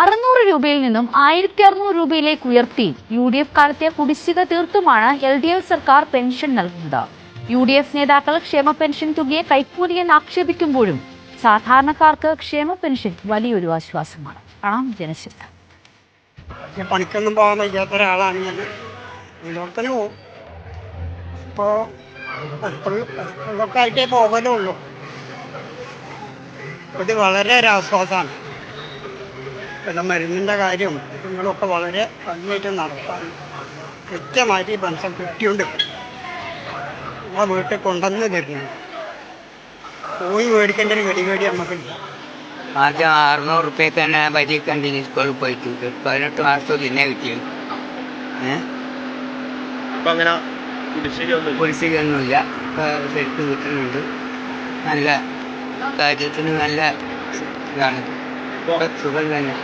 600 രൂപയിൽ നിന്നും 1600 രൂപയിലേക്ക് ഉയർത്തി UDF കാലത്തെ കുടിശ്ശിക തീർത്തുമാണ് LDF സർക്കാർ പെൻഷൻ നൽകുന്നത്. UDF നേതാക്കൾ ക്ഷേമ പെൻഷൻ തുകയെ കൈക്കൂലിയെന്ന് ആക്ഷേപിക്കുമ്പോഴും സാധാരണക്കാർക്ക് ക്ഷേമ പെൻഷൻ വലിയൊരു ആശ്വാസമാണ്. ജനശ്രദ്ധ. പണിക്കൊന്നും പോകാൻ വയ്യാത്ത ഒരാളാണ് ഞാൻ. ഇതിലോട്ടത്തിന് പോകും. ഇപ്പോൾ ആയിട്ടേ പോകലുള്ളൂ. ഇത് വളരെ ഒരു ആശ്വാസമാണ്. പിന്നെ മരുന്നിൻ്റെ കാര്യം നിങ്ങളൊക്കെ വളരെ ഭംഗിയായിട്ട് നടത്താൻ കൃത്യമായിട്ട് പെൻഷൻ കിട്ടിയുണ്ട്. നമ്മളെ വീട്ടിൽ കൊണ്ടുവന്ന് തരുന്നു. പോയി മേടിക്കേണ്ട ഒരു ഗതികേടി നമുക്കില്ല. ആദ്യം 600 റുപ്യക്ക് തന്നെ പരീക്ഷ സ്കൂളിൽ പോയിട്ട് 18 മാസം പിന്നെ കിട്ടിയത്. കുടിശ്ശികയൊന്നുമില്ല. ശരിക്ക് കിട്ടുന്നുണ്ട്. നല്ല കാര്യത്തിന് നല്ല ഇതാണ്. സുഖം തന്നെ.